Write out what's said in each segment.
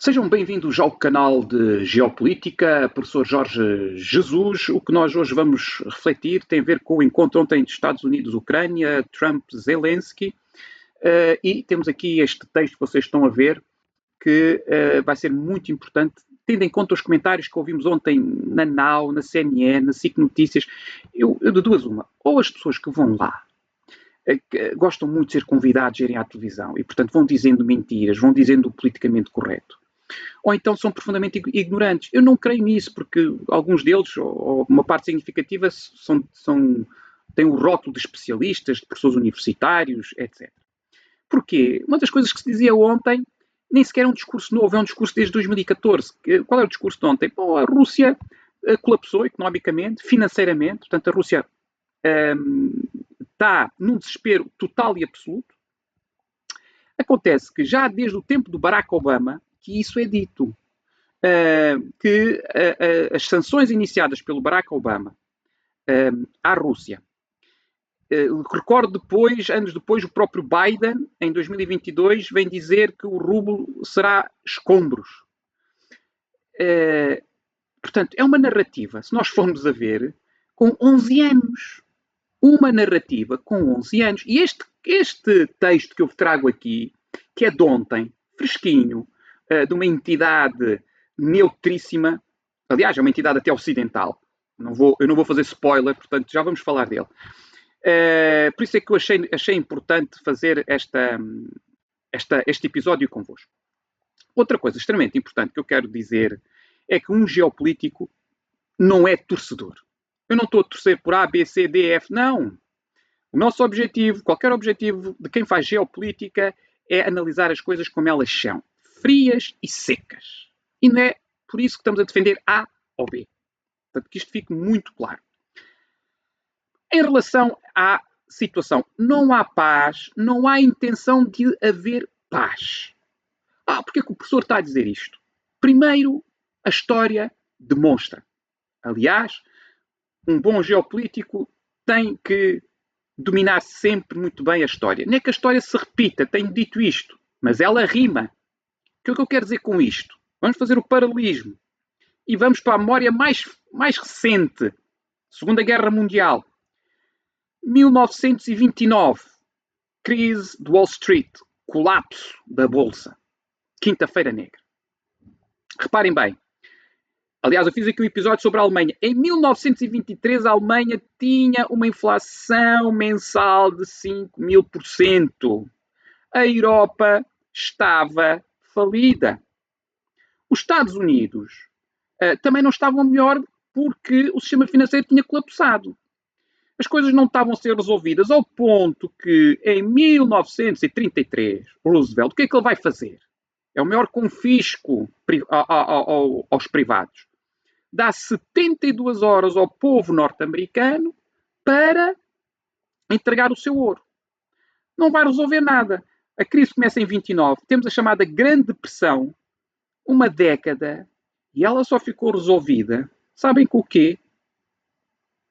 Sejam bem-vindos ao canal de Geopolítica, professor Jorge Jesus. O que nós hoje vamos refletir tem a ver com o encontro ontem de Estados Unidos-Ucrânia, Trump-Zelensky, e temos aqui este texto que vocês estão a ver, que vai ser muito importante, tendo em conta os comentários que ouvimos ontem na NOW, na CNN, na SIC Notícias. Eu de duas uma, ou as pessoas que vão lá gostam muito de ser convidados a irem à televisão e, portanto, vão dizendo mentiras, vão dizendo o politicamente correto, ou então são profundamente ignorantes. Eu não creio nisso, porque alguns deles, ou uma parte significativa, têm o rótulo de especialistas, de professores universitários, etc. Porquê? Uma das coisas que se dizia ontem nem sequer é um discurso novo, é um discurso desde 2014. Qual era o discurso de ontem? Bom, a Rússia colapsou economicamente, financeiramente, portanto a Rússia está num desespero total e absoluto. Acontece que já desde o tempo do Barack Obama que isso é dito, que as sanções iniciadas pelo Barack Obama à Rússia, recordo depois, anos depois, o próprio Biden, em 2022, vem dizer que o rublo será escombros. Portanto, é uma narrativa, se nós formos a ver, com 11 anos. Uma narrativa com 11 anos. E este texto que eu trago aqui, que é de ontem, fresquinho, de uma entidade neutríssima, aliás, é uma entidade até ocidental. Eu não vou fazer spoiler, portanto, já vamos falar dele. Por isso é que eu achei importante fazer este episódio convosco. Outra coisa extremamente importante que eu quero dizer é que um geopolítico não é torcedor. Eu não estou a torcer por A, B, C, D, F, não. O nosso objetivo, qualquer objetivo de quem faz geopolítica, é analisar as coisas como elas são, frias e secas. E não é por isso que estamos a defender A ou B. Portanto, que isto fique muito claro. Em relação à situação, não há paz, não há intenção de haver paz. Porque é que o professor está a dizer isto? Primeiro, a história demonstra. Aliás, um bom geopolítico tem que dominar sempre muito bem a história. Não é que a história se repita, tenho dito isto, mas ela rima. O que é que eu quero dizer com isto? Vamos fazer o paralelismo. E vamos para a memória mais recente. Segunda Guerra Mundial. 1929. Crise de Wall Street. Colapso da Bolsa. Quinta-feira Negra. Reparem bem. Aliás, eu fiz aqui um episódio sobre a Alemanha. Em 1923, a Alemanha tinha uma inflação mensal de 5.000%. A Europa estava falida. Os Estados Unidos também não estavam melhor porque o sistema financeiro tinha colapsado. As coisas não estavam a ser resolvidas ao ponto que, em 1933, Roosevelt, o que é que ele vai fazer? É o maior confisco aos privados. Dá 72 horas ao povo norte-americano para entregar o seu ouro. Não vai resolver nada. A crise começa em 29. Temos a chamada Grande Depressão, uma década, e ela só ficou resolvida, sabem com o quê?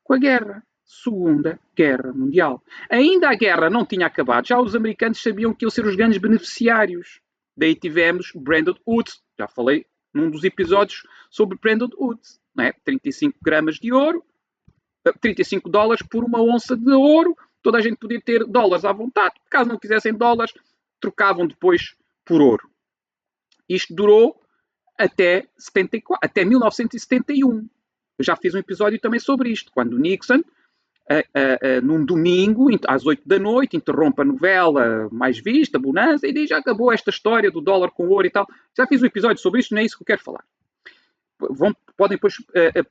Com a guerra. Segunda Guerra Mundial. Ainda a guerra não tinha acabado, já os americanos sabiam que iam ser os grandes beneficiários. Daí tivemos Bretton Woods, já falei num dos episódios sobre Bretton Woods, não é? 35 gramas de ouro, 35 dólares por uma onça de ouro, toda a gente podia ter dólares à vontade, caso não quisessem dólares, trocavam depois por ouro. Isto durou até 1971. Eu já fiz um episódio também sobre isto, quando Nixon, num domingo, às 8 da noite, interrompe a novela mais vista, Bonanza, e diz, já acabou esta história do dólar com ouro e tal. Já fiz um episódio sobre isto, não é isso que eu quero falar. Podem depois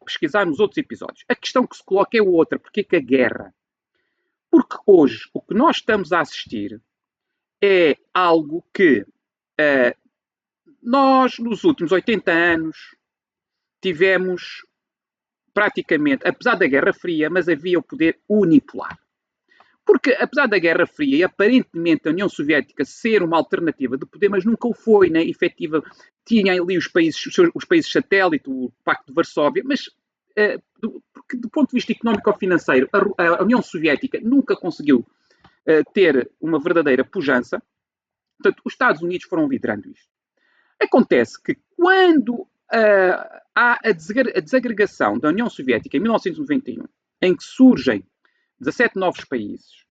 pesquisar nos outros episódios. A questão que se coloca é outra. Porquê que a guerra? Porque hoje o que nós estamos a assistir é algo que nós, nos últimos 80 anos, tivemos praticamente, apesar da Guerra Fria, mas havia o poder unipolar. Porque, apesar da Guerra Fria e aparentemente a União Soviética ser uma alternativa de poder, mas nunca o foi, né? Efetiva, tinha ali os países satélite, o Pacto de Varsóvia, mas porque, do ponto de vista económico ou financeiro, a União Soviética nunca conseguiu ter uma verdadeira pujança. Portanto, os Estados Unidos foram liderando isto. Acontece que quando há a desagregação da União Soviética em 1991, em que surgem 17 novos países,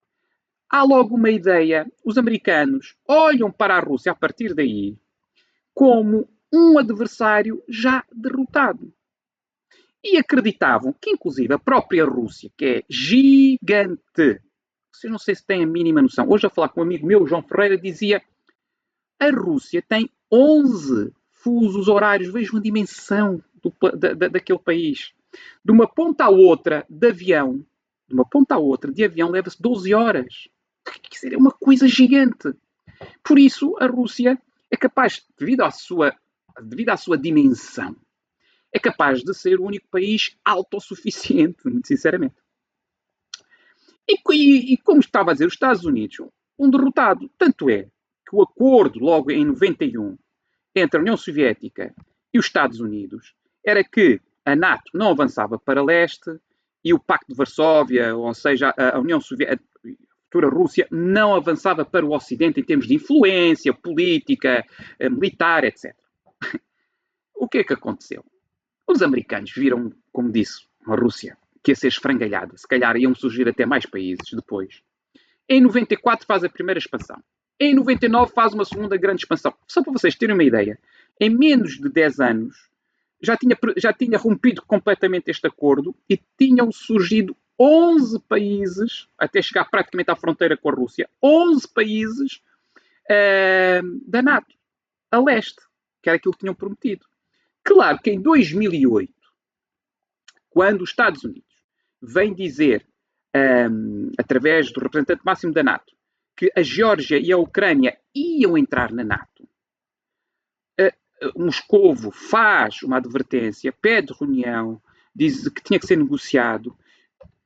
há logo uma ideia, os americanos olham para a Rússia a partir daí como um adversário já derrotado. E acreditavam que, inclusive, a própria Rússia, que é gigante, vocês não sei se têm a mínima noção, hoje a falar com um amigo meu, João Ferreira, dizia a Rússia tem 11 fusos horários, vejam a dimensão daquele país. De uma ponta à outra de avião, leva-se 12 horas. Quer dizer, é uma coisa gigante. Por isso, a Rússia é capaz, devido à sua dimensão, é capaz de ser o único país autossuficiente, muito sinceramente. E como estava a dizer, os Estados Unidos, um derrotado. Tanto é que o acordo, logo em 91, entre a União Soviética e os Estados Unidos, era que a NATO não avançava para leste e o Pacto de Varsóvia, ou seja, a União Soviética, a futura Rússia, não avançava para o Ocidente em termos de influência política, militar, etc. O que é que aconteceu? Os americanos viram, como disse, uma Rússia que ia ser esfrangalhada. Se calhar iam surgir até mais países depois. Em 94 faz a primeira expansão. Em 99 faz uma segunda grande expansão. Só para vocês terem uma ideia, em menos de 10 anos já tinha rompido completamente este acordo e tinham surgido 11 países, até chegar praticamente à fronteira com a Rússia, 11 países da NATO, a leste, que era aquilo que tinham prometido. Claro que em 2008, quando os Estados Unidos vêm dizer, através do representante máximo da NATO, que a Geórgia e a Ucrânia iam entrar na NATO, Moscovo faz uma advertência, pede reunião, diz que tinha que ser negociado.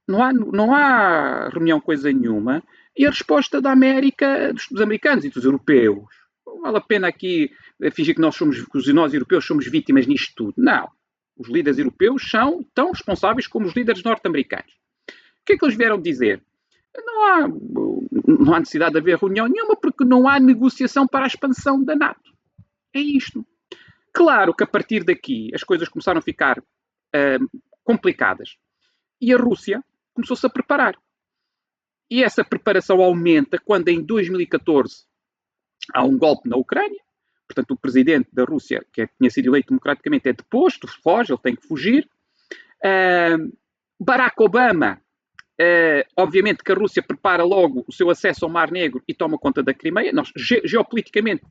Não há reunião coisa nenhuma. E a resposta da América, dos americanos e dos europeus, não vale a pena aqui fingir que nós europeus somos vítimas nisto tudo. Não. Os líderes europeus são tão responsáveis como os líderes norte-americanos. O que é que eles vieram dizer? Não há necessidade de haver reunião nenhuma porque não há negociação para a expansão da NATO. É isto. Claro que a partir daqui as coisas começaram a ficar complicadas. E a Rússia começou-se a preparar. E essa preparação aumenta quando em 2014 há um golpe na Ucrânia. Portanto, o presidente da Rússia, que tinha sido eleito democraticamente, é deposto, foge, ele tem que fugir. Barack Obama, obviamente que a Rússia prepara logo o seu acesso ao Mar Negro e toma conta da Crimeia. Geopoliticamente,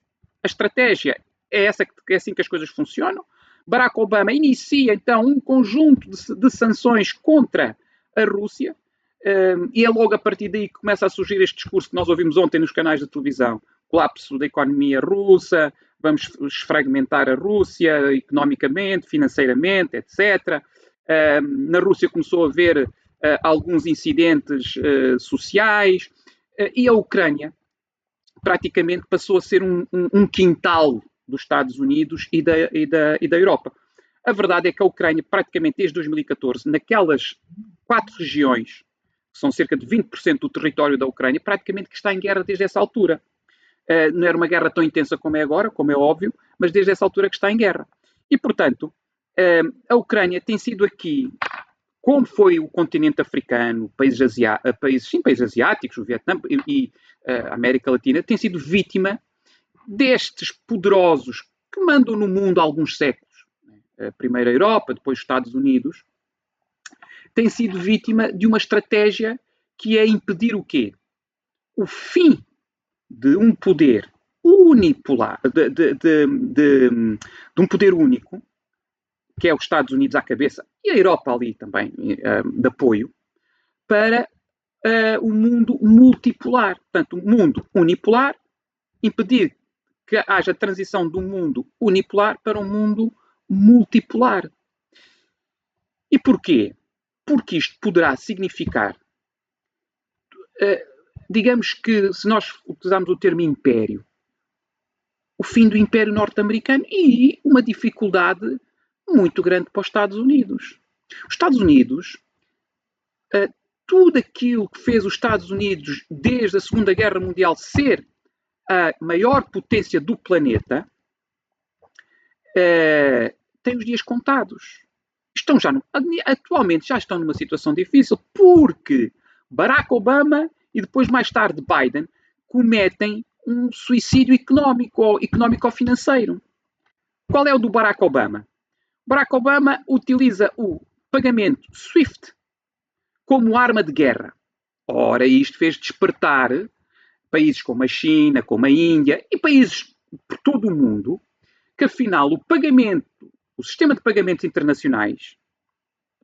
a estratégia é assim que as coisas funcionam. Barack Obama inicia, então, um conjunto de sanções contra a Rússia, e é logo a partir daí que começa a surgir este discurso que nós ouvimos ontem nos canais de televisão: colapso da economia russa, vamos desfragmentar a Rússia economicamente, financeiramente, etc. Na Rússia começou a haver alguns incidentes sociais, e a Ucrânia praticamente passou a ser um quintal dos Estados Unidos e da Europa. A verdade é que a Ucrânia, praticamente desde 2014, naquelas 4 regiões, que são cerca de 20% do território da Ucrânia, praticamente que está em guerra desde essa altura. Não era uma guerra tão intensa como é agora, como é óbvio, mas desde essa altura que está em guerra. E, portanto, a Ucrânia tem sido aqui, como foi o continente africano, países asiáticos, o Vietnã e a América Latina, tem sido vítima destes poderosos que mandam no mundo há alguns séculos. Primeiro a Europa, depois os Estados Unidos, tem sido vítima de uma estratégia que é impedir o quê? O fim de um poder unipolar, de um poder único, que é os Estados Unidos à cabeça, e a Europa ali também, de apoio, para o mundo multipolar. Portanto, o mundo unipolar, impedir que haja transição de um mundo unipolar para um mundo multipolar. E porquê? Porque isto poderá significar, digamos que, se nós utilizarmos o termo império, o fim do Império Norte-Americano e uma dificuldade muito grande para os Estados Unidos. Os Estados Unidos, tudo aquilo que fez os Estados Unidos desde a Segunda Guerra Mundial ser a maior potência do planeta, têm os dias contados. Atualmente já estão numa situação difícil porque Barack Obama e depois mais tarde Biden cometem um suicídio económico ou financeiro. Qual é o do Barack Obama? Barack Obama utiliza o pagamento SWIFT como arma de guerra. Ora, isto fez despertar países como a China, como a Índia e países por todo o mundo que afinal o sistema de pagamentos internacionais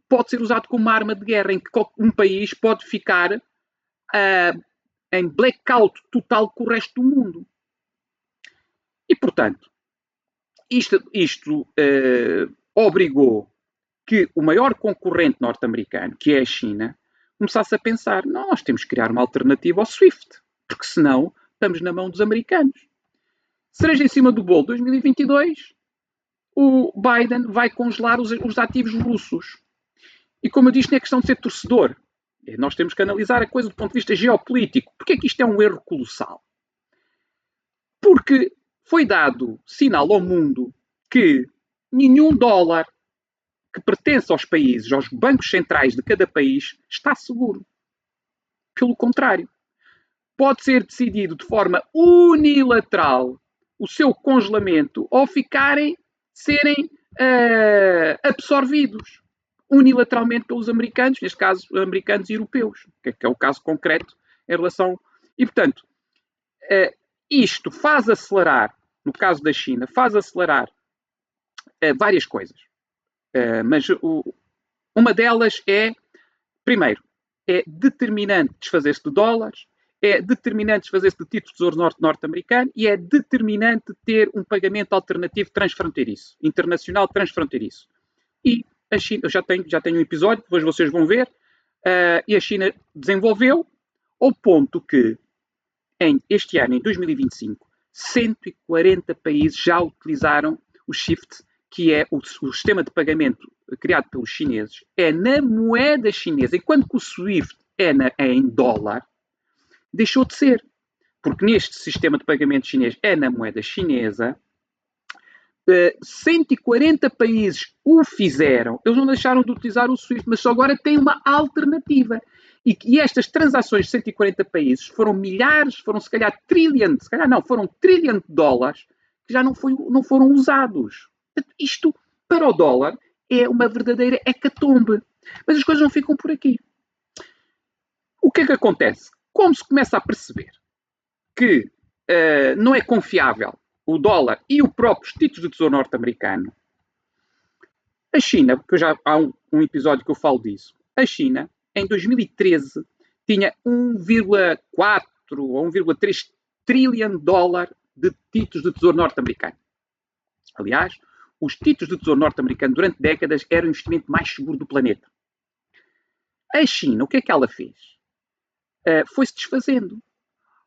pode ser usado como uma arma de guerra em que um país pode ficar em blackout total com o resto do mundo. E, portanto, isto obrigou que o maior concorrente norte-americano, que é a China, começasse a pensar, nós temos que criar uma alternativa ao SWIFT, porque senão estamos na mão dos americanos. Cereja em cima do bolo, 2022, o Biden vai congelar os ativos russos. E como eu disse, não é questão de ser torcedor. Nós temos que analisar a coisa do ponto de vista geopolítico. Porquê é que isto é um erro colossal? Porque foi dado sinal ao mundo que nenhum dólar que pertence aos países, aos bancos centrais de cada país, está seguro. Pelo contrário, pode ser decidido de forma unilateral o seu congelamento ou serem absorvidos unilateralmente pelos americanos, neste caso, americanos e europeus, que é o caso concreto em relação... E, portanto, isto faz acelerar, no caso da China, faz acelerar várias coisas. Mas uma delas é, primeiro, é determinante desfazer-se de dólares, é determinante desfazer-se de títulos de tesouro norte-americano e é determinante ter um pagamento alternativo transfronteiriço, internacional transfronteiriço. E a China, eu já tenho um episódio, depois vocês vão ver, e a China desenvolveu ao ponto que, este ano, em 2025, 140 países já utilizaram o SWIFT, que é o sistema de pagamento criado pelos chineses, é na moeda chinesa, enquanto que o SWIFT é em dólar, deixou de ser. Porque neste sistema de pagamento chinês é na moeda chinesa, 140 países o fizeram, eles não deixaram de utilizar o SWIFT, mas só agora têm uma alternativa. E estas transações de 140 países foram milhares, foram se calhar foram trilhão de dólares que já não foram usados. Isto, para o dólar, é uma verdadeira hecatombe. Mas as coisas não ficam por aqui. O que é que acontece? Como se começa a perceber que não é confiável o dólar e os próprios títulos de tesouro norte-americano, a China, porque há um episódio que eu falo disso, a China, em 2013, tinha 1,4 ou 1,3 trilhão de dólares de títulos de tesouro norte-americano. Aliás, os títulos de tesouro norte-americano durante décadas eram o investimento mais seguro do planeta. A China, o que é que ela fez? Foi-se desfazendo.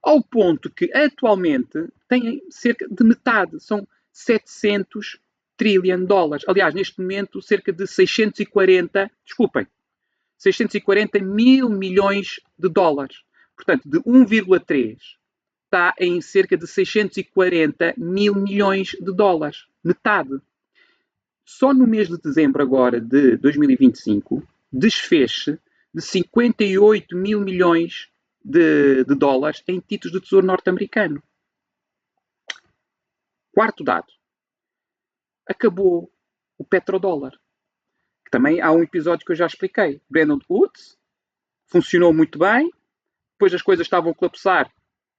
Ao ponto que, atualmente, tem cerca de metade. São 700 trilhão de dólares. Aliás, neste momento, cerca de 640 mil milhões de dólares. Portanto, de 1,3 está em cerca de 640 mil milhões de dólares. Metade. Só no mês de dezembro agora de 2025, desfez-se de 58 mil milhões de dólares em títulos de tesouro norte-americano. Quarto dado. Acabou o petrodólar. Que também há um episódio que eu já expliquei. Bretton Woods funcionou muito bem. Depois as coisas estavam a colapsar.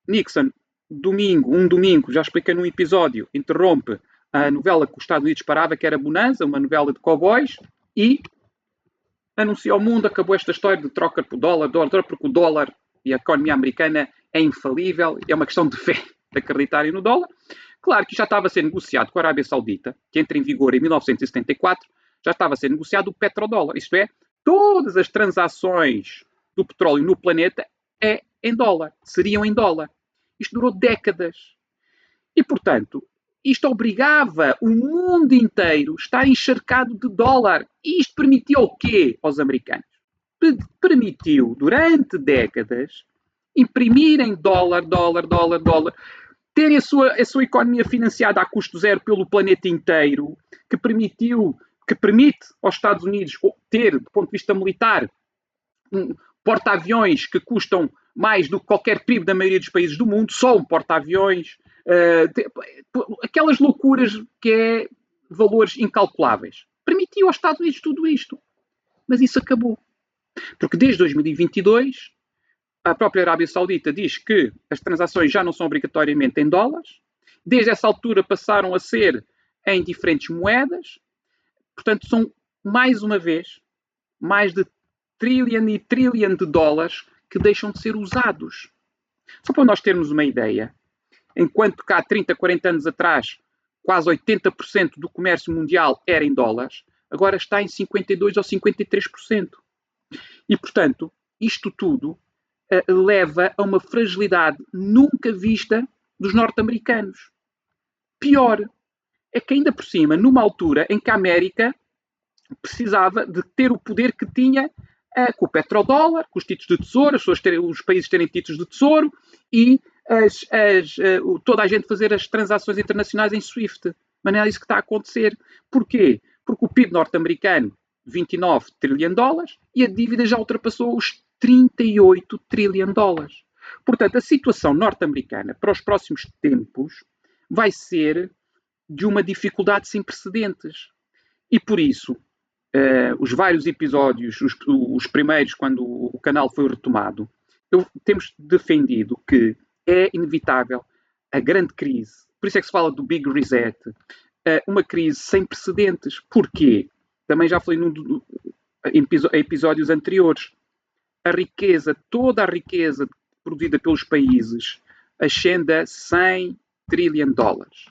Nixon, um domingo, já expliquei num episódio, interrompe a novela que os Estados Unidos parava, que era Bonanza, uma novela de cowboys, e anuncia ao mundo, acabou esta história de troca por dólar, porque o dólar e a economia americana é infalível, é uma questão de fé, de acreditarem no dólar. Claro que já estava a ser negociado com a Arábia Saudita, que entra em vigor em 1974, já estava a ser negociado o petrodólar, isto é, todas as transações do petróleo no planeta seriam em dólar. Isto durou décadas. E, portanto, isto obrigava o mundo inteiro a estar encharcado de dólar. E isto permitiu o quê aos americanos? Permitiu, durante décadas, imprimirem dólar. terem a sua economia financiada a custo zero pelo planeta inteiro, que permite aos Estados Unidos ter, do ponto de vista militar, porta-aviões que custam mais do que qualquer PIB da maioria dos países do mundo, só um porta-aviões, aquelas loucuras que é valores incalculáveis. Permitiu aos Estados Unidos tudo isto. Mas isso acabou. Porque desde 2022, a própria Arábia Saudita diz que as transações já não são obrigatoriamente em dólares. Desde essa altura passaram a ser em diferentes moedas. Portanto, são, mais uma vez, mais de trilhão e trilhão de dólares que deixam de ser usados. Só para nós termos uma ideia, enquanto cá há 30, 40 anos atrás, quase 80% do comércio mundial era em dólares, agora está em 52% ou 53%. E, portanto, isto tudo leva a uma fragilidade nunca vista dos norte-americanos. Pior, é que ainda por cima, numa altura em que a América precisava de ter o poder que tinha com o petrodólar, com os títulos de tesouro, os países terem títulos de tesouro e toda a gente fazer as transações internacionais em SWIFT. Mas não é isso que está a acontecer. Porquê? Porque o PIB norte-americano, 29 trilhões de dólares, e a dívida já ultrapassou os 38 trilhões de dólares. Portanto, a situação norte-americana para os próximos tempos vai ser de uma dificuldade sem precedentes. E por isso, os vários episódios, os primeiros, quando o canal foi retomado, temos defendido que é inevitável a grande crise. Por isso é que se fala do Big Reset, uma crise sem precedentes. Porquê? Também já falei em episódios anteriores. A riqueza, toda a riqueza produzida pelos países, ascende a 100 trilhões de dólares.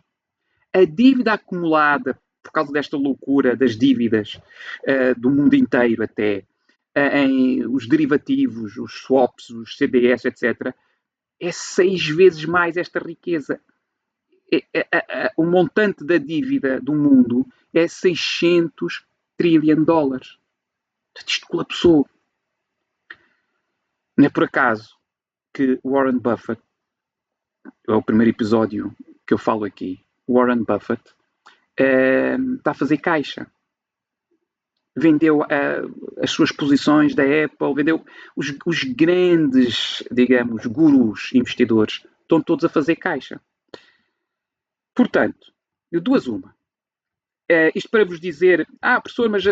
A dívida acumulada por causa desta loucura das dívidas do mundo inteiro até, em os derivativos, os swaps, os CDS, etc., é 6 vezes mais esta riqueza. O montante da dívida do mundo é 600 trilhões de dólares. Isto colapsou. Não é por acaso que Warren Buffett, é o primeiro episódio que eu falo aqui, Warren Buffett, está a fazer caixa. Vendeu as suas posições da Apple, vendeu os grandes, digamos, gurus investidores, estão todos a fazer caixa. Portanto, de duas uma. Isto para vos dizer, professor, mas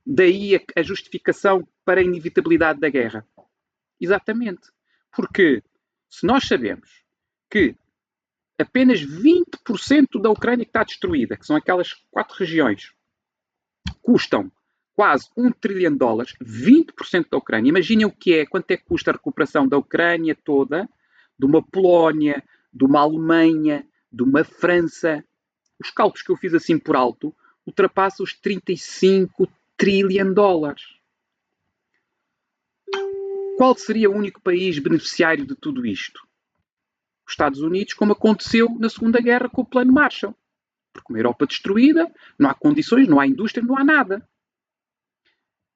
daí a justificação para a inevitabilidade da guerra. Exatamente. Porque se nós sabemos que apenas 20% da Ucrânia que está destruída, que são aquelas 4 regiões, custam quase 1 trilhão de dólares, 20% da Ucrânia. Imaginem o que é, quanto é que custa a recuperação da Ucrânia toda, de uma Polónia, de uma Alemanha, de uma França. Os cálculos que eu fiz assim por alto ultrapassam os 35 trilhões de dólares. Qual seria o único país beneficiário de tudo isto? Os Estados Unidos, como aconteceu na Segunda Guerra com o Plano Marshall. Porque uma Europa destruída, não há condições, não há indústria, não há nada.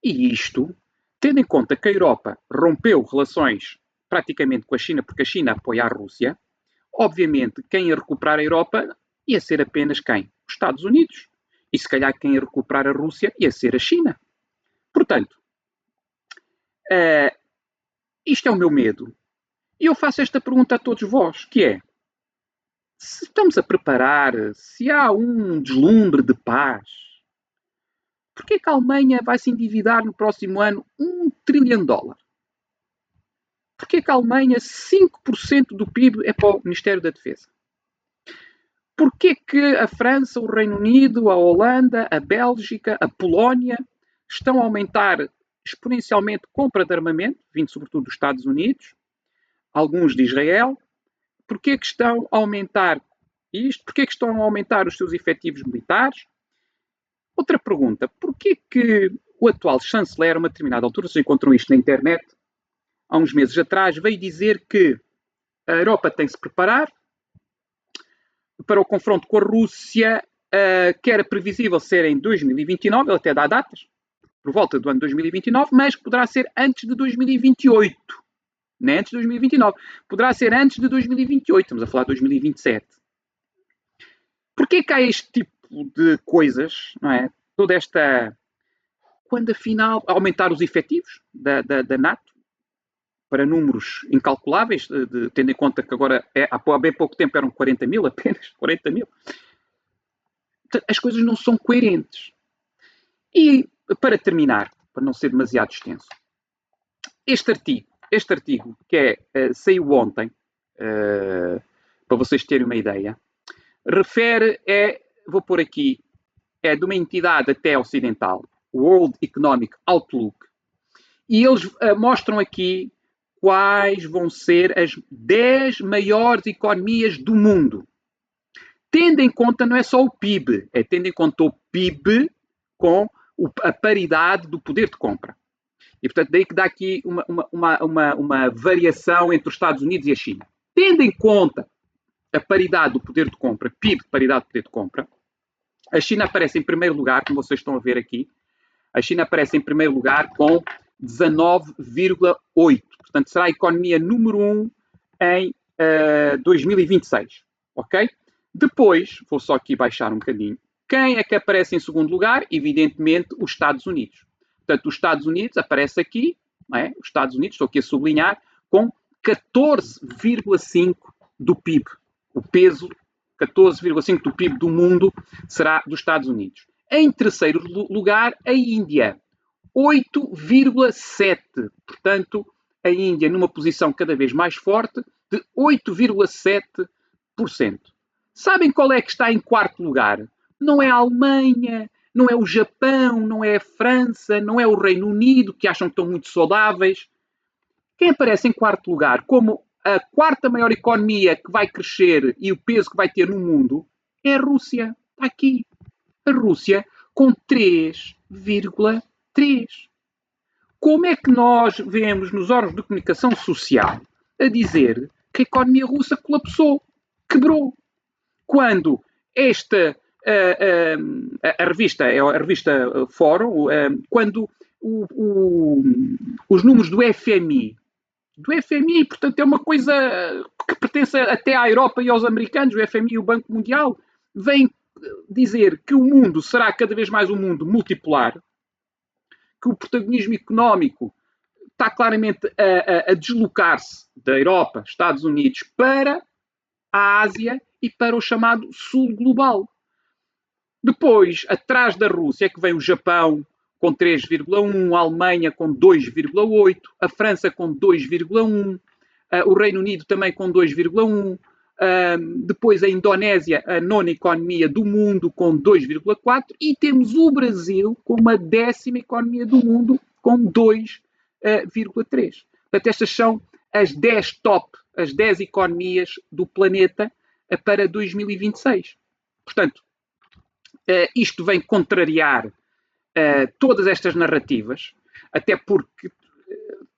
E isto, tendo em conta que a Europa rompeu relações praticamente com a China, porque a China apoia a Rússia, obviamente quem ia recuperar a Europa ia ser apenas quem? Os Estados Unidos. E se calhar quem ia recuperar a Rússia ia ser a China. Portanto, isto é o meu medo. E eu faço esta pergunta a todos vós, que é, se estamos a preparar, se há um deslumbre de paz, porquê que a Alemanha vai se endividar no próximo ano 1 trilhão de dólares? Porquê que a Alemanha, 5% do PIB é para o Ministério da Defesa? Porquê que a França, o Reino Unido, a Holanda, a Bélgica, a Polónia estão a aumentar exponencialmente a compra de armamento, vindo sobretudo dos Estados Unidos, alguns de Israel? Porquê que estão a aumentar isto? Porquê que estão a aumentar os seus efetivos militares? Outra pergunta, porquê que o atual chanceler, a uma determinada altura, se encontrou isto na internet, há uns meses atrás, veio dizer que a Europa tem que se preparar para o confronto com a Rússia, que era previsível ser em 2029, ele até dá datas, por volta do ano 2029, mas que poderá ser antes de 2028. não é antes de 2029. Poderá ser antes de 2028, estamos a falar de 2027. Porquê que há este tipo de coisas, não é? Toda esta... Quando afinal aumentar os efetivos da NATO para números incalculáveis, tendo em conta que agora há bem pouco tempo eram 40 mil apenas, 40 mil. As coisas não são coerentes. E para terminar, para não ser demasiado extenso, este artigo que saiu ontem, para vocês terem uma ideia, refere, vou pôr aqui, é de uma entidade até ocidental, World Economic Outlook, e eles mostram aqui quais vão ser as 10 maiores economias do mundo. Tendo em conta, não é só o PIB, é tendo em conta o PIB com a paridade do poder de compra. E, portanto, daí que dá aqui uma variação entre os Estados Unidos e a China. Tendo em conta a paridade do poder de compra, PIB, paridade do poder de compra, a China aparece em primeiro lugar, como vocês estão a ver aqui, a China aparece em primeiro lugar com 19,8. Portanto, será a economia número 1 em 2026. Ok? Depois, vou só aqui baixar um bocadinho. Quem é que aparece em segundo lugar? Evidentemente, os Estados Unidos. Portanto, os Estados Unidos aparece aqui, não é? Os Estados Unidos, estou aqui a sublinhar, com 14,5 do PIB. O peso, 14,5 do PIB do mundo será dos Estados Unidos. Em terceiro lugar, a Índia, 8,7. Portanto, a Índia numa posição cada vez mais forte de 8,7%. Sabem qual é que está em quarto lugar? Não é a Alemanha, não é o Japão, não é a França, não é o Reino Unido, que acham que estão muito saudáveis. Quem aparece em quarto lugar como a quarta maior economia que vai crescer e o peso que vai ter no mundo é a Rússia. Está aqui. A Rússia com 3,3. Como é que nós vemos nos órgãos de comunicação social a dizer que a economia russa colapsou, quebrou? Quando a revista Fórum, quando os números do FMI, portanto, é uma coisa que pertence até à Europa e aos americanos, o FMI e o Banco Mundial, vem dizer que o mundo será cada vez mais um mundo multipolar, que o protagonismo económico está claramente a deslocar-se da Europa, Estados Unidos, para a Ásia e para o chamado Sul Global. Depois, atrás da Rússia, é que vem o Japão com 3,1, a Alemanha com 2,8, a França com 2,1, o Reino Unido também com 2,1, depois a Indonésia, a nona economia do mundo, com 2,4, e temos o Brasil como a 10ª economia do mundo, com 2,3. Portanto, estas são as 10 top, as 10 economias do planeta para 2026. Portanto, isto vem contrariar todas estas narrativas, até porque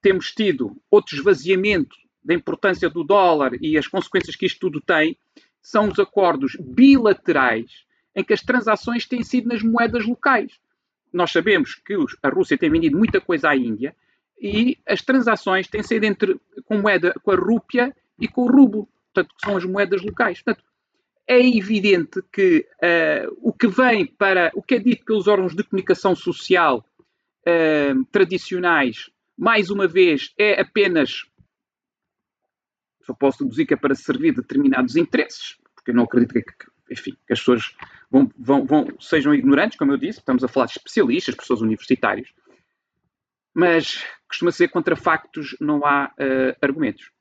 temos tido outro esvaziamento da importância do dólar e as consequências que isto tudo tem, são os acordos bilaterais em que as transações têm sido nas moedas locais. Nós sabemos que a Rússia tem vendido muita coisa à Índia e as transações têm sido com a rúpia e com o rublo, portanto, que são as moedas locais. Portanto, é evidente que o que é dito pelos órgãos de comunicação social tradicionais, mais uma vez, é apenas, só posso deduzir que é para servir determinados interesses, porque eu não acredito que as pessoas sejam ignorantes, como eu disse, estamos a falar de especialistas, pessoas universitárias, mas costuma ser contra factos, não há argumentos.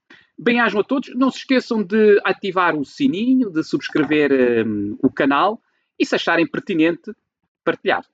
Bem-ajam a todos, não se esqueçam de ativar o sininho, de subscrever o canal e, se acharem pertinente, partilhar.